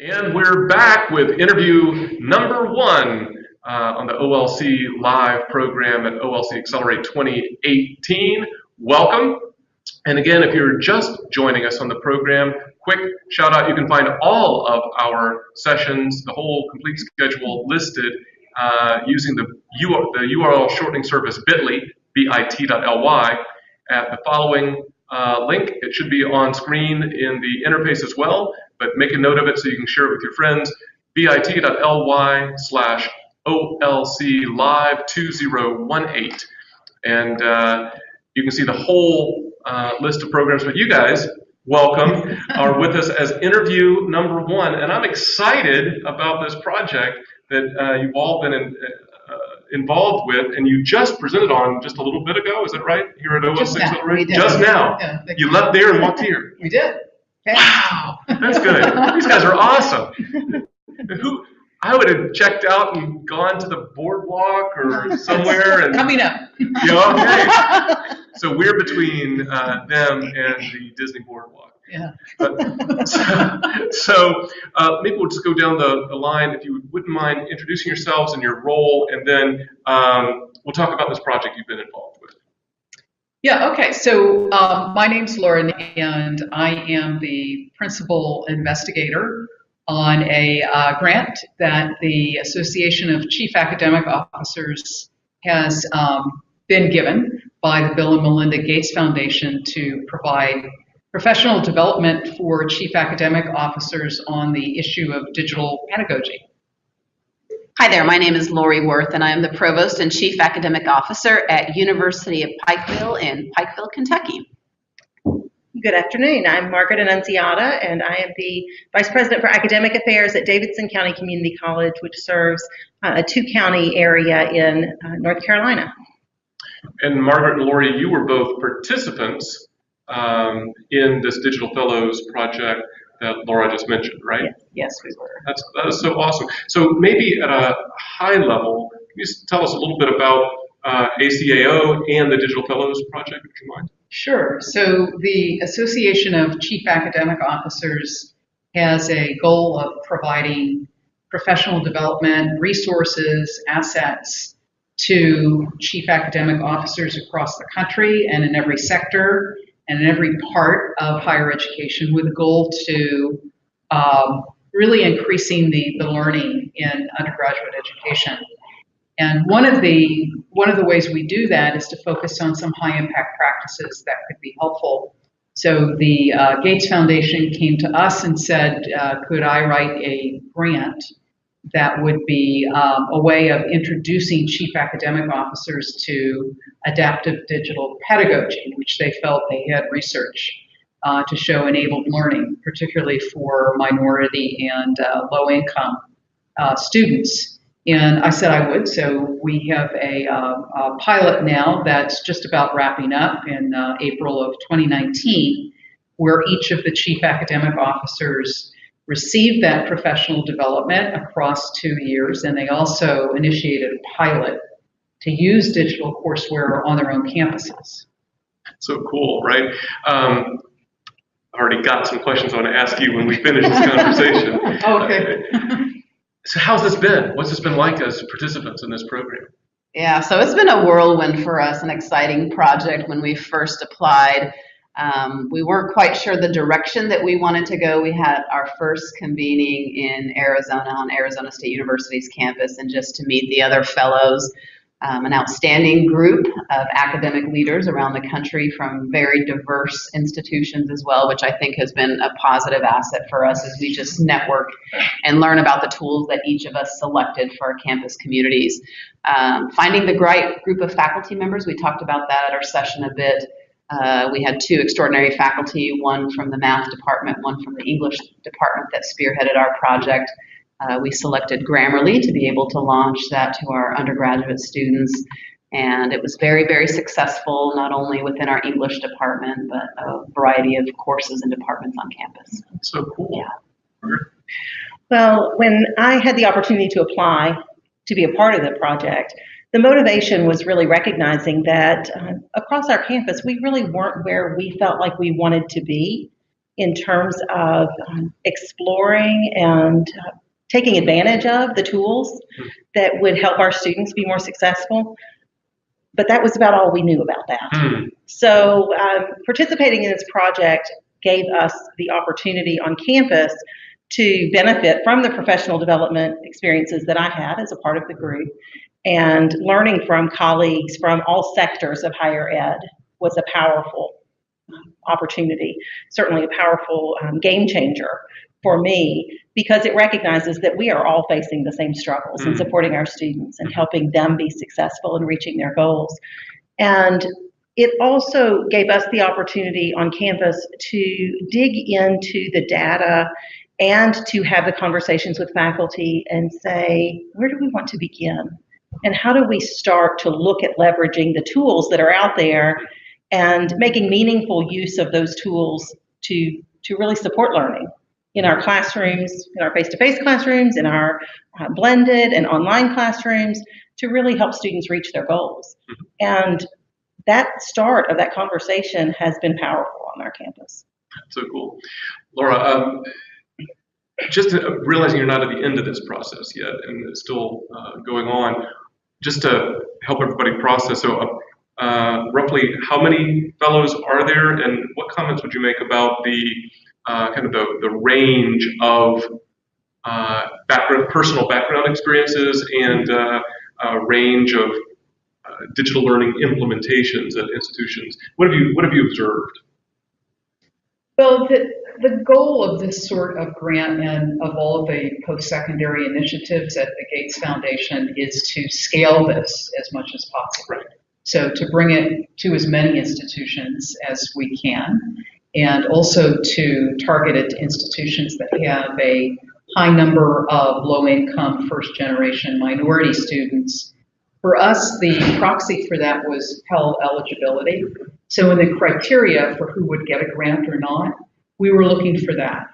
And we're back with interview number one on the OLC Live program at OLC Accelerate 2018. Welcome. And again, if you're just joining us on the program, quick shout out, you can find all of our sessions, the whole complete schedule listed using the URL shortening service bit.ly at the following link. It should be on screen in the interface as well, but make a note of it so you can share it with your friends. bit.ly/OLC Live 2018. And you can see the whole list of programs, but you guys, welcome, are with us as interview number one. And I'm excited about this project that you've all been involved with, and you just presented on just a little bit ago, is that right? Here at OLC Accelerate? Just now. Yeah, you left there and walked here. We did. Okay. Wow, that's good. These guys are awesome. I would have checked out and gone to the boardwalk or somewhere. And, coming up. Okay. So we're between them and the Disney boardwalk. Yeah. So maybe we'll just go down the line, if you wouldn't mind introducing yourselves and your role, and then we'll talk about this project you've been involved with. Yeah, okay. So my name's Lori, and I am the principal investigator on a grant that the Association of Chief Academic Officers has been given by the Bill and Melinda Gates Foundation to provide professional development for chief academic officers on the issue of digital pedagogy. Hi there, my name is Lori Werth, and I am the Provost and Chief Academic Officer at University of Pikeville in Pikeville, Kentucky. Good afternoon. I'm Margaret Annuziata, and I am the Vice President for Academic Affairs at Davidson County Community College, which serves a two-county area in North Carolina. And Margaret and Lori, you were both participants in this Digital Fellows project that Laura just mentioned, right? Yes, we were. That is so awesome. So maybe at a high level, can you tell us a little bit about ACAO and the Digital Fellows project, would you mind? Sure. So the Association of Chief Academic Officers has a goal of providing professional development, resources, assets to chief academic officers across the country and in every sector and in every part of higher education, with a goal to really increasing the learning in undergraduate education. And one of the ways we do that is to focus on some high impact practices that could be helpful. So the Gates Foundation came to us and said, could I write a grant that would be a way of introducing chief academic officers to adaptive digital pedagogy, which they felt they had research to show enabled learning, particularly for minority and low-income students. And I said I would, so we have a pilot now that's just about wrapping up in April of 2019, where each of the chief academic officers received that professional development across 2 years, and they also initiated a pilot to use digital courseware on their own campuses. So cool, right? I already got some questions I want to ask you when we finish this conversation. Oh, okay. So how's this been? What's this been like as participants in this program? Yeah, so it's been a whirlwind for us, an exciting project. When we first applied, we weren't quite sure the direction that we wanted to go. We had our first convening in Arizona on Arizona State University's campus, and just to meet the other fellows, an outstanding group of academic leaders around the country from very diverse institutions as well, which I think has been a positive asset for us as we just network and learn about the tools that each of us selected for our campus communities. Finding the right group of faculty members, we talked about that at our session a bit. We had two extraordinary faculty, one from the math department, one from the English department, that spearheaded our project. We selected Grammarly to be able to launch that to our undergraduate students, and it was very, very successful, not only within our English department, but a variety of courses and departments on campus. So cool. Yeah. Well, when I had the opportunity to apply to be a part of the project, the motivation was really recognizing that across our campus, we really weren't where we felt like we wanted to be. in terms of exploring and taking advantage of the tools that would help our students be more successful. But that was about all we knew about that. So participating in this project gave us the opportunity on campus to benefit from the professional development experiences that I had as a part of the group, and learning from colleagues from all sectors of higher ed was a powerful opportunity, certainly a powerful game changer for me, because it recognizes that we are all facing the same struggles in supporting our students and helping them be successful in reaching their goals. And it also gave us the opportunity on campus to dig into the data and to have the conversations with faculty and say, where do we want to begin? And how do we start to look at leveraging the tools that are out there and making meaningful use of those tools to really support learning in our classrooms, in our face-to-face classrooms, in our blended and online classrooms, to really help students reach their goals. And that start of that conversation has been powerful on our campus. So cool. Laura, just realizing you're not at the end of this process yet and it's still going on, just to help everybody process, so roughly how many fellows are there, and what comments would you make about the kind of the range of personal background experiences and range of digital learning implementations at institutions? What have you observed? Well, the goal of this sort of grant and of all of the post-secondary initiatives at the Gates Foundation is to scale this as much as possible. Right. So to bring it to as many institutions as we can, and also to target it to institutions that have a high number of low-income, first-generation minority students. For us, the proxy for that was Pell eligibility. So in the criteria for who would get a grant or not, we were looking for that.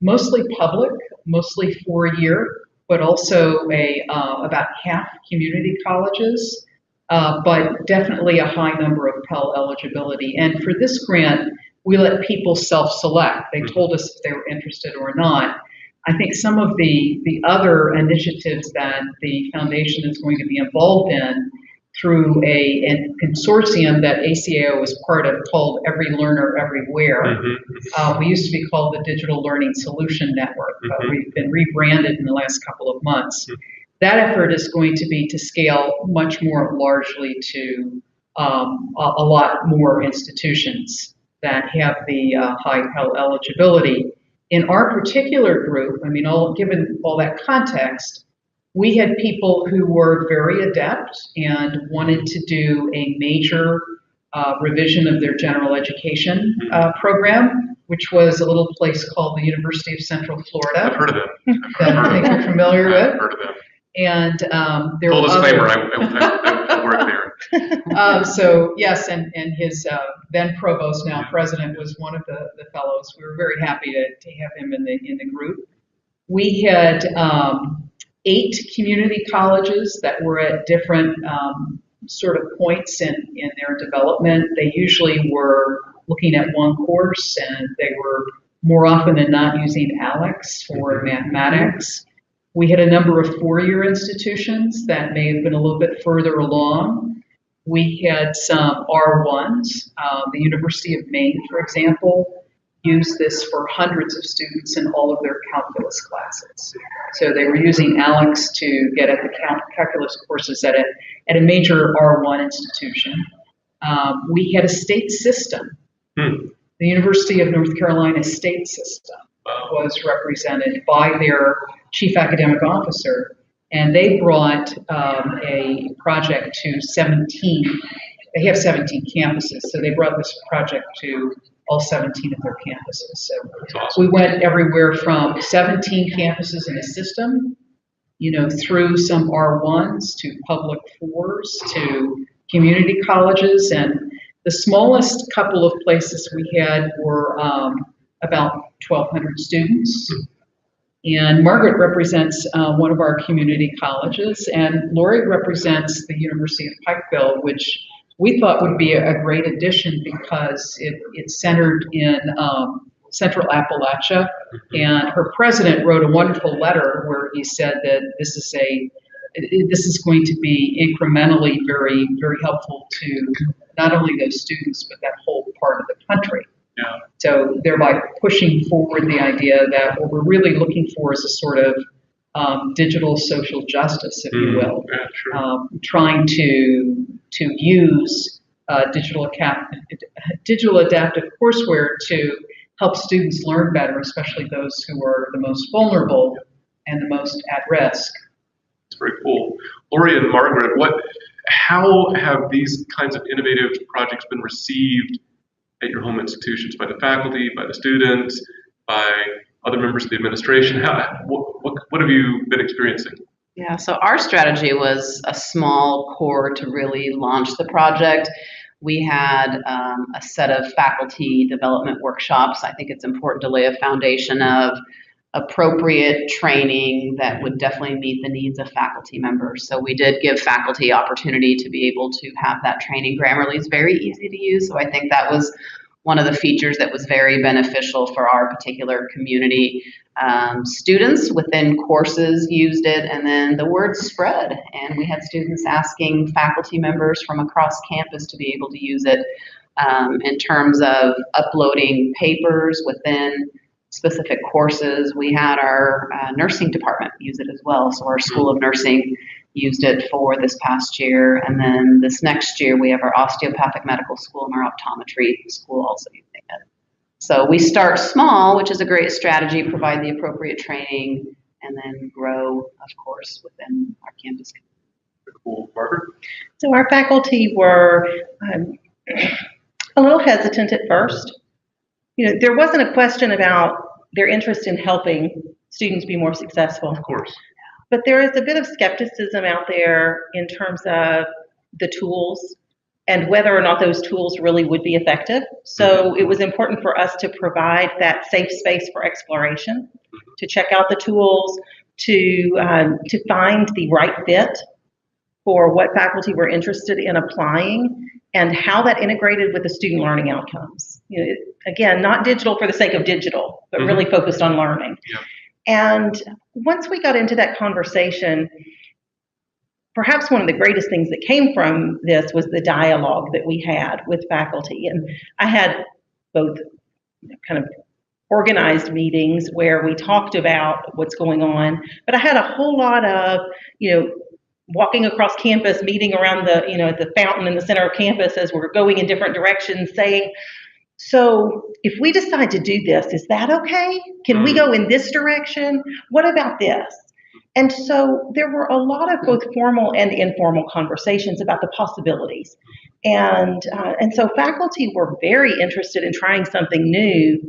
Mostly public, mostly 4-year, but also about half community colleges, but definitely a high number of Pell eligibility. And for this grant, we let people self-select. They told us if they were interested or not. I think some of the other initiatives that the foundation is going to be involved in through a consortium that ACAO is part of called Every Learner Everywhere. We used to be called the Digital Learning Solution Network, but we've been rebranded in the last couple of months. That effort is going to be to scale much more largely to a lot more institutions that have the high Pell eligibility. In our particular group, I mean, given all that context, we had people who were very adept and wanted to do a major revision of their general education program, which was a little place called the University of Central Florida. I've heard of them. That I think you're familiar with. I've heard of them. And there Full were disclaimer, I work there. So yes, and his then provost, now president, was one of the fellows. We were very happy to have him in the group. We had 8 community colleges that were at different sort of points in their development. They usually were looking at one course, and they were more often than not using ALEX for mathematics. We had a number of 4-year institutions that may have been a little bit further along. We had some R1s. The University of Maine, for example, used this for hundreds of students in all of their calculus classes. So they were using ALEX to get at the calculus courses at a major R1 institution. We had a state system. The University of North Carolina state system was represented by their chief academic officer, and they brought a project to 17. They have 17 campuses, so they brought this project to all 17 of their campuses. So awesome. We went everywhere from 17 campuses in a system, through some R1s to public 4s to community colleges, and the smallest couple of places we had were about 1,200 students. And Margaret represents one of our community colleges, and Lori represents the University of Pikeville, which we thought would be a great addition because it's centered in Central Appalachia, and her president wrote a wonderful letter where he said that this is going to be incrementally very, very helpful to not only those students, but that whole part of the country. Yeah. So thereby pushing forward the idea that what we're really looking for is a sort of digital social justice, if you will. Yeah, sure. Trying to use digital adaptive courseware to help students learn better, especially those who are the most vulnerable and the most at risk. It's very cool. Lori and Margaret, how have these kinds of innovative projects been received at your home institutions, by the faculty, by the students, by other members of the administration? What have you been experiencing? Yeah, so our strategy was a small core to really launch the project. We had a set of faculty development workshops. I think it's important to lay a foundation of appropriate training that would definitely meet the needs of faculty members. So we did give faculty opportunity to be able to have that training. Grammarly is very easy to use, so I think that was one of the features that was very beneficial for our particular community. Students within courses used it, and then the word spread, and we had students asking faculty members from across campus to be able to use it in terms of uploading papers within specific courses. We had our nursing department use it as well, so our School of Nursing used it for this past year, and then this next year we have our osteopathic medical school and our optometry school also using it. So we start small, which is a great strategy, provide the appropriate training, and then grow, of course, within our campus. Cool. Margaret? So our faculty were a little hesitant at first. There wasn't a question about their interest in helping students be more successful. Of course. But there is a bit of skepticism out there in terms of the tools and whether or not those tools really would be effective. So it was important for us to provide that safe space for exploration, to check out the tools, to find the right fit for what faculty were interested in applying and how that integrated with the student learning outcomes. Again, not digital for the sake of digital, but really focused on learning. Yeah. And once we got into that conversation, perhaps one of the greatest things that came from this was the dialogue that we had with faculty. And I had both kind of organized meetings where we talked about what's going on, but I had a whole lot of, walking across campus, meeting around the, at the fountain in the center of campus as we're going in different directions, saying, so if we decide to do this, is that okay? Can we go in this direction? What about this? And so there were a lot of both formal and informal conversations about the possibilities. And so faculty were very interested in trying something new,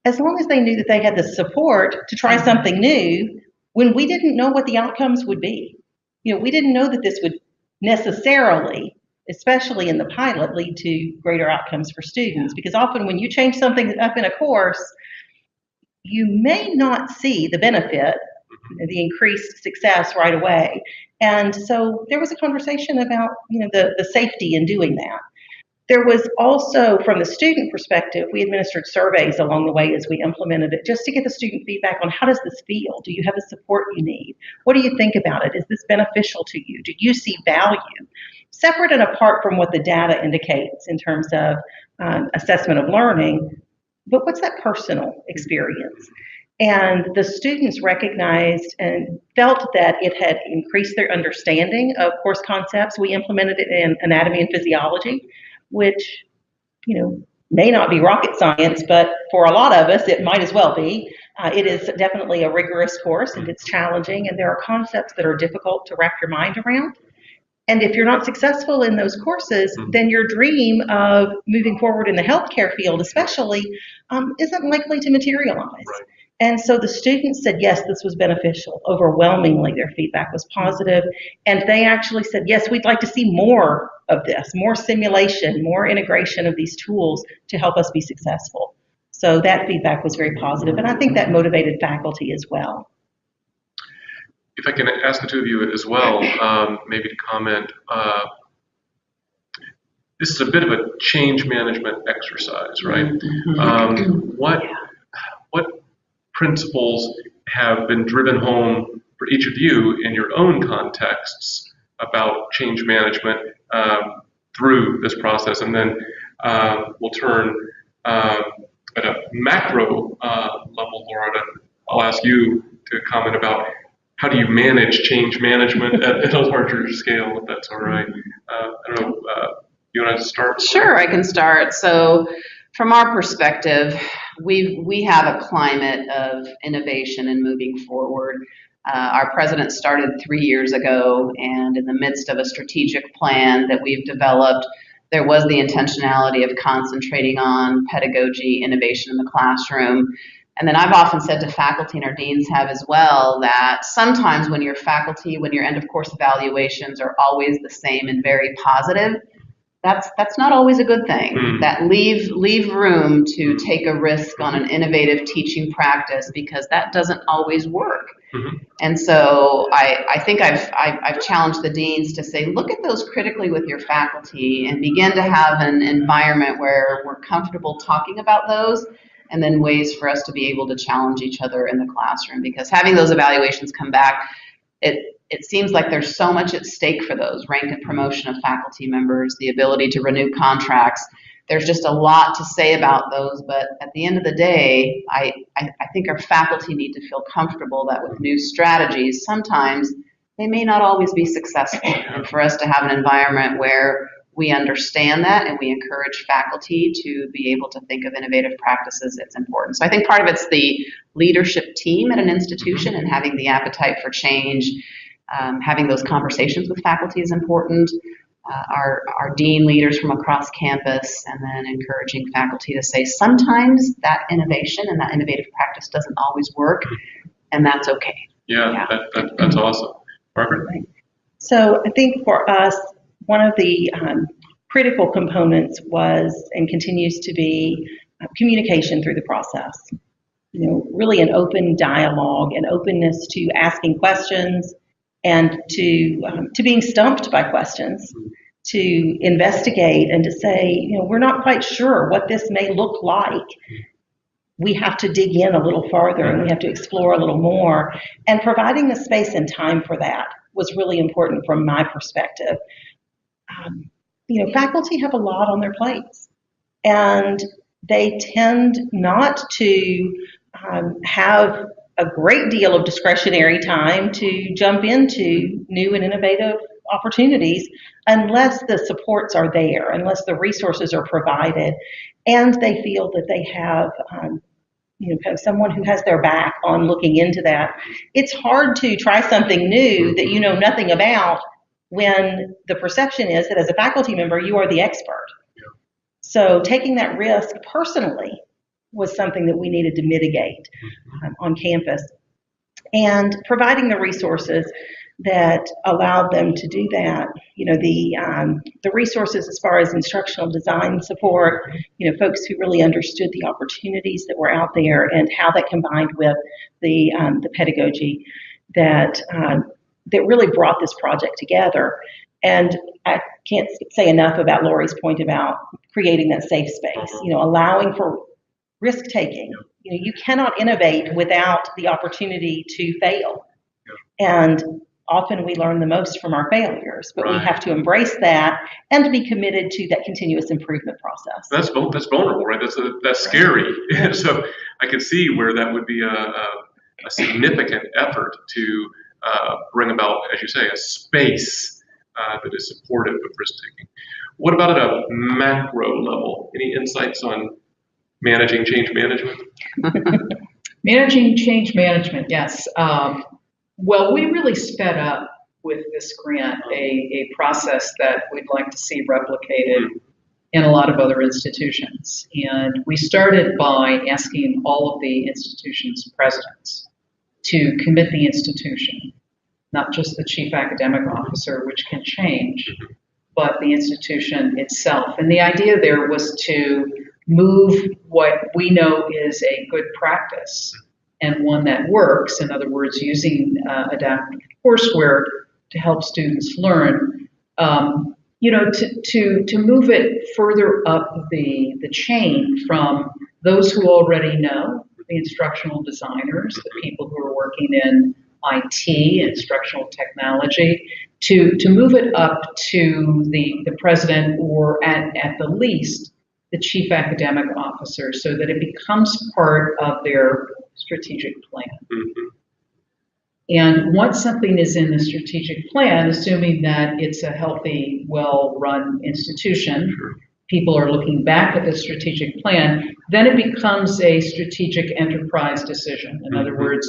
as long as they knew that they had the support to try something new when we didn't know what the outcomes would be. We didn't know that this would necessarily, especially in the pilot, lead to greater outcomes for students, because often when you change something up in a course, you may not see the benefit, the increased success right away. And so there was a conversation about, the safety in doing that. There was also, from the student perspective, we administered surveys along the way as we implemented it, just to get the student feedback on how does this feel? Do you have the support you need? What do you think about it? Is this beneficial to you? Do you see value? Separate and apart from what the data indicates in terms of assessment of learning, but what's that personal experience? And the students recognized and felt that it had increased their understanding of course concepts. We implemented it in anatomy and physiology, which, may not be rocket science, but for a lot of us, it might as well be. It is definitely a rigorous course and it's challenging, and there are concepts that are difficult to wrap your mind around. And if you're not successful in those courses, then your dream of moving forward in the healthcare field especially isn't likely to materialize. Right. And so the students said, yes, this was beneficial. Overwhelmingly, their feedback was positive. And they actually said, yes, we'd like to see more of this, more simulation, more integration of these tools to help us be successful. So that feedback was very positive, and I think that motivated faculty as well. If I can ask the two of you as well, maybe to comment, this is a bit of a change management exercise, right? principles have been driven home for each of you in your own contexts about change management through this process? And then we'll turn at a macro level, Laura. I'll ask you to comment about how do you manage change management at a larger scale, if that's all right. I don't know, you want to start? Sure, I can start. So from our perspective, we have a climate of innovation and moving forward. Our president started 3 years ago, and in the midst of a strategic plan that we've developed, there was the intentionality of concentrating on pedagogy, innovation in the classroom. And then I've often said to faculty, and our deans have as well, that sometimes when your faculty, when your end of course evaluations are always the same and very positive, that's not always a good thing. That leave room to take a risk on an innovative teaching practice, because that doesn't always work. And so I think I've challenged the deans to say, look at those critically with your faculty and begin to have an environment where we're comfortable talking about those, and then ways for us to be able to challenge each other in the classroom. Because having those evaluations come back, it seems like there's so much at stake for those: rank and promotion of faculty members, the ability to renew contracts. There's just a lot to say about those, but at the end of the day, I think our faculty need to feel comfortable that with new strategies, sometimes they may not always be successful. And for us to have an environment where we understand that and we encourage faculty to be able to think of innovative practices, it's important. So I think part of it's the leadership team at an institution and having the appetite for change. Having those conversations with faculty is important. Our dean leaders from across campus, and then encouraging faculty to say sometimes that innovation and that innovative practice doesn't always work, and that's okay. Yeah. That's awesome. Margaret? So I think for us, one of the critical components was and continues to be communication through the process. Really an open dialogue and openness to asking questions and to being stumped by questions, to investigate and to say, we're not quite sure what this may look like. We have to dig in a little farther and we have to explore a little more. And providing the space and time for that was really important from my perspective. Faculty have a lot on their plates, and they tend not to have a great deal of discretionary time to jump into new and innovative opportunities unless the supports are there, unless the resources are provided, and they feel that they have kind of someone who has their back on looking into that. It's hard to try something new that you know nothing about when the perception is that as a faculty member you are the expert. So taking that risk personally was something that we needed to mitigate on campus, and providing the resources that allowed them to do that. The resources as far as instructional design support, folks who really understood the opportunities that were out there and how that combined with the pedagogy that really brought this project together. And I can't say enough about Lori's point about creating that safe space, allowing for risk taking. You cannot innovate without the opportunity to fail. And often we learn the most from our failures, but we have to embrace that and to be committed to that continuous improvement process. That's vulnerable, right? That's scary. So I could see where that would be a significant effort to bring about, as you say, a space that is supportive of risk taking. What about at a macro level? Any insights on managing change management? Managing change management, yes. Well, we really sped up with this grant a process that we'd like to see replicated in a lot of other institutions. And we started by asking all of the institution's presidents to commit the institution, not just the chief academic officer, which can change, but the institution itself. And the idea there was to move what we know is a good practice and one that works, in other words, using adaptive courseware to help students learn, to move it further up the chain from those who already know the instructional designers, the people who are working in IT, instructional technology, to move it up to the president or at the least the chief academic officer so that it becomes part of their strategic plan. Mm-hmm. And once something is in the strategic plan, assuming that it's a healthy, well-run institution, Sure. people are looking back at the strategic plan, then it becomes a strategic enterprise decision. In other words,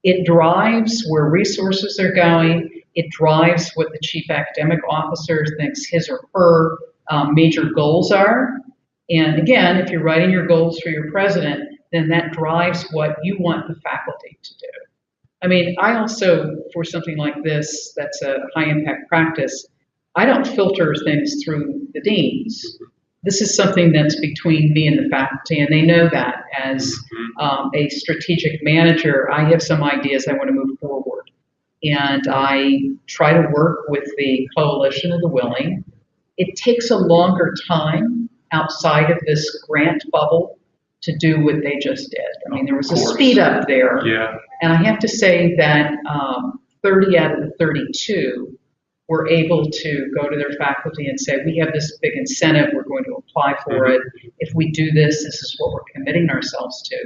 it drives where resources are going, it drives what the chief academic officer thinks his or her major goals are. And again, if you're writing your goals for your president, then that drives what you want the faculty to do. I mean, I also, for something like this, that's a high impact practice, I don't filter things through the deans. This is something that's between me and the faculty, and they know that. As a strategic manager, I have some ideas I want to move forward. And I try to work with the coalition of the willing. It takes a longer time outside of this grant bubble to do what they just did. I mean, there was a speed up there. Yeah. And I have to say that 30 out of the 32 were able to go to their faculty and say, we have this big incentive, we're going to apply for it. If we do this, this is what we're committing ourselves to.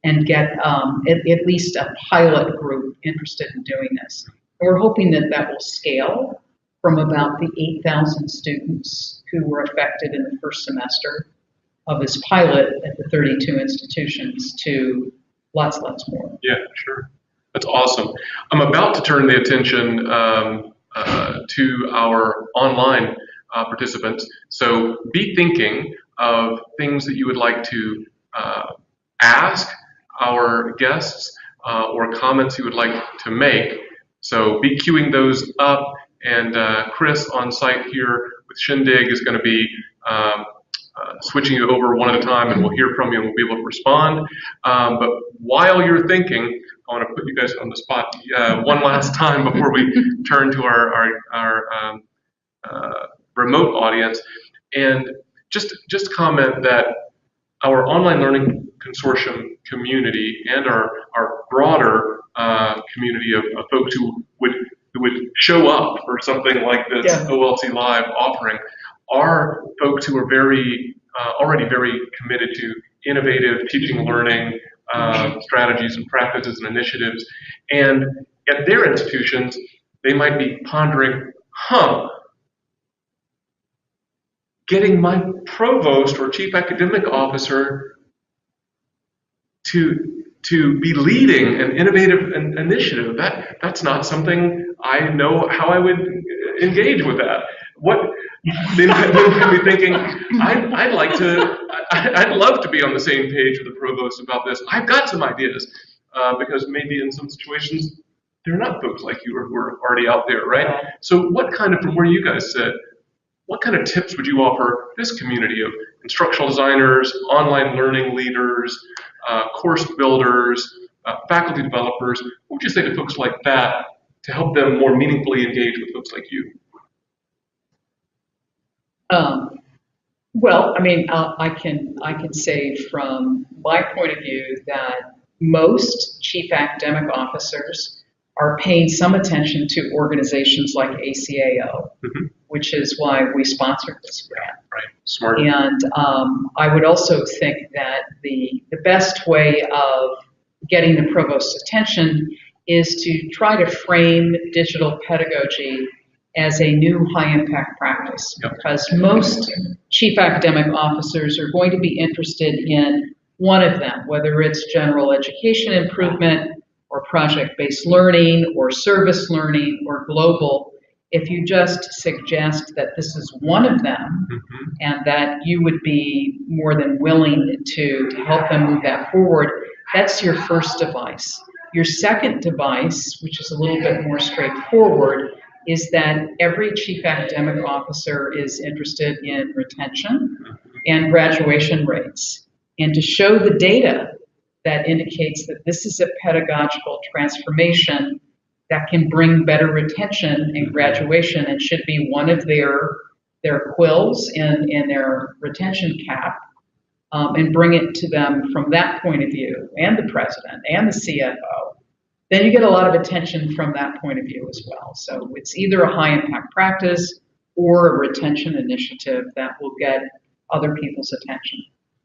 And get at least a pilot group interested in doing this. And we're hoping that that will scale from about the 8,000 students who were affected in the first semester of this pilot at the 32 institutions to lots more. Yeah, sure. That's awesome. I'm about to turn the attention to our online participants. So be thinking of things that you would like to ask our guests or comments you would like to make. So be queuing those up, and Chris on site here with Shindig is going to be switching you over one at a time, and we'll hear from you and we'll be able to respond. But while you're thinking, I want to put you guys on the spot one last time before we turn to our remote audience, and just comment that our online learning consortium community and our broader community of folks who would show up for something like this OLC Live offering are folks who are already very committed to innovative teaching and learning strategies and practices and initiatives. And at their institutions, they might be pondering, getting my provost or chief academic officer to be leading an innovative initiative. That's not something I know how I would engage with that. What they might be thinking, I'd love to be on the same page with the provost about this. I've got some ideas, because maybe in some situations there are not folks like you who are already out there, right? So what kind of, from where you guys sit, what kind of tips would you offer this community of instructional designers, online learning leaders, course builders, faculty developers? What would you say to folks like that to help them more meaningfully engage with folks like you? Well, I mean, I can say from my point of view that most chief academic officers are paying some attention to organizations like ACAO, which is why we sponsored this grant. Right, smart. And I would also think that the best way of getting the provost's attention is to try to frame digital pedagogy as a new high-impact practice, because most chief academic officers are going to be interested in one of them, whether it's general education improvement or project-based learning or service learning or global. If you just suggest that this is one of them and that you would be more than willing to help them move that forward, that's your first device. Your second device, which is a little bit more straightforward, is that every chief academic officer is interested in retention and graduation rates. And to show the data that indicates that this is a pedagogical transformation that can bring better retention and graduation and should be one of their quills in their retention cap, and bring it to them from that point of view, and the president and the CFO, then you get a lot of attention from that point of view as well. So it's either a high impact practice or a retention initiative that will get other people's attention.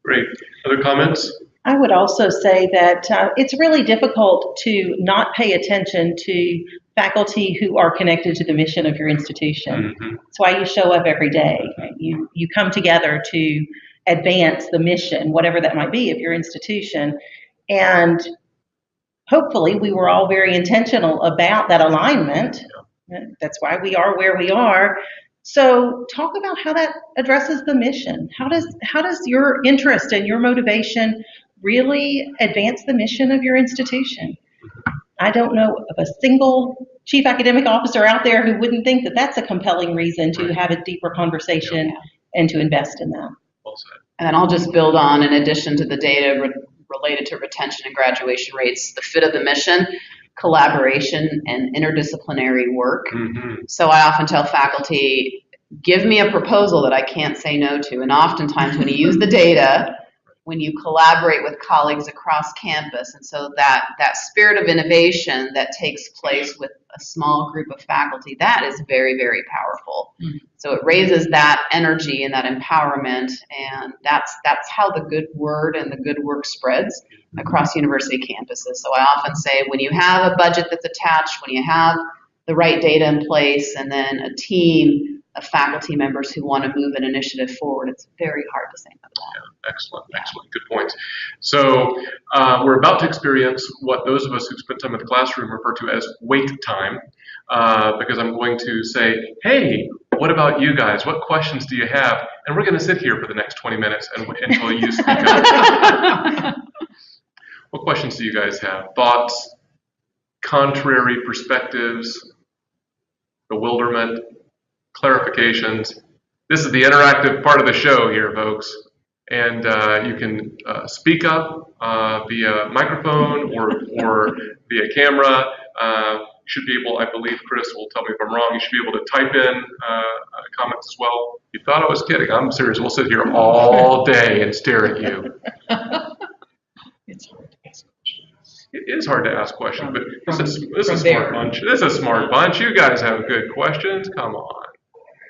Great. Other comments? I would also say that it's really difficult to not pay attention to faculty who are connected to the mission of your institution. Mm-hmm. That's why you show up every day. You come together to advance the mission, whatever that might be, of your institution. And hopefully we were all very intentional about that alignment. That's why we are where we are. So talk about how that addresses the mission. How does your interest and your motivation really advance the mission of your institution? I don't know of a single chief academic officer out there who wouldn't think that that's a compelling reason to have a deeper conversation and to invest in that. Well said. And then I'll just build on, in addition to the data related to retention and graduation rates, the fit of the mission, collaboration, and interdisciplinary work. Mm-hmm. So I often tell faculty, give me a proposal that I can't say no to. And oftentimes when you use the data, when you collaborate with colleagues across campus, and so that spirit of innovation that takes place with a small group of faculty, that is very, very powerful. Mm-hmm. So it raises that energy and that empowerment, and that's how the good word and the good work spreads across university campuses. So I often say, when you have a budget that's attached, when you have the right data in place, and then a team of faculty members who want to move an initiative forward, it's very hard to say no to that. Yeah, excellent. Good point. So we're about to experience what those of us who spent time in the classroom refer to as wait time, because I'm going to say, hey, what about you guys? What questions do you have? And we're going to sit here for the next 20 minutes until you speak up. What questions do you guys have? Thoughts, contrary perspectives, bewilderment, clarifications? This is the interactive part of the show here, folks. And you can speak up via microphone or via camera. You should be able, I believe Chris will tell me if I'm wrong, you should be able to type in comments as well. You thought I was kidding. I'm serious. We'll sit here all day and stare at you. It's hard to ask questions. It is hard to ask questions, but this is a smart bunch. This is a smart bunch. You guys have good questions. Come on.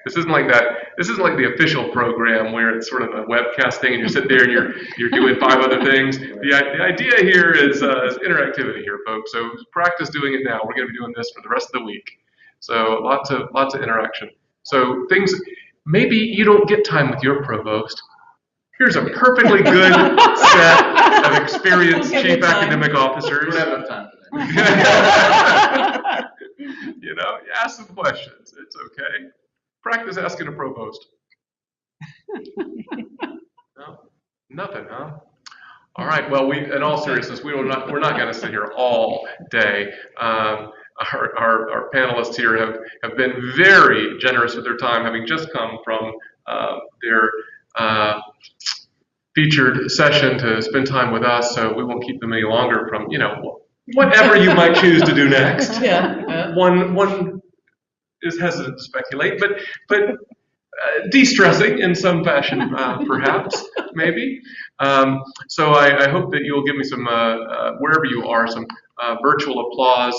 This isn't like that. This isn't like the official program where it's sort of a webcast thing and you sit there and you're doing 5 other things. The idea here is interactivity here, folks. So practice doing it now. We're going to be doing this for the rest of the week. So lots of interaction. So things, maybe you don't get time with your provost. Here's a perfectly good set of experienced chief academic officers. We don't have enough time for that. You know, you ask some questions. It's okay. Practice asking a provost. No? Nothing, huh? All right. Well, in all seriousness, we're not going to sit here all day. Our panelists here have been very generous with their time, having just come from their featured session to spend time with us. So we won't keep them any longer from, you know, whatever you might choose to do next. Yeah. One is hesitant to speculate, but de-stressing in some fashion, perhaps, maybe. So I hope that you'll give me some, wherever you are, some virtual applause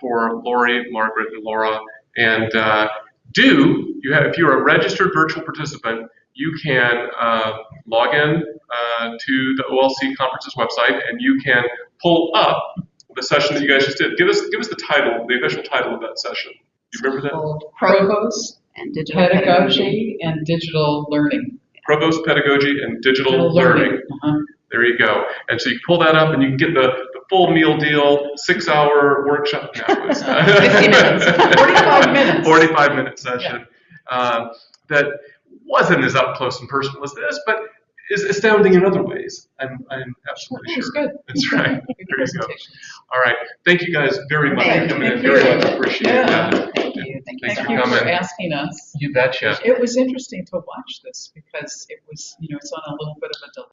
for Lori, Margaret, and Laura. And if you're a registered virtual participant, you can log in to the OLC conference's website, and you can pull up the session that you guys just did. Give us the title, the official title of that session. Do you remember that? Provost and digital pedagogy and digital learning. Provost pedagogy and digital learning. Uh-huh. There you go. And so you pull that up, and you can get the full meal deal, 6-hour workshop. No, 50 minutes. 45 minutes. 45-minute session. Yeah. That wasn't as up close and personal as this, but is astounding in other ways. I'm absolutely sure. It was good. That's right. There you go. All right. Thank you guys very much for coming in. Thank you. Very much appreciate Yeah. that. Thank you. Thanks Thank for you coming. for asking us. You betcha. It was interesting to watch this because it was, it's on a little bit of a delay.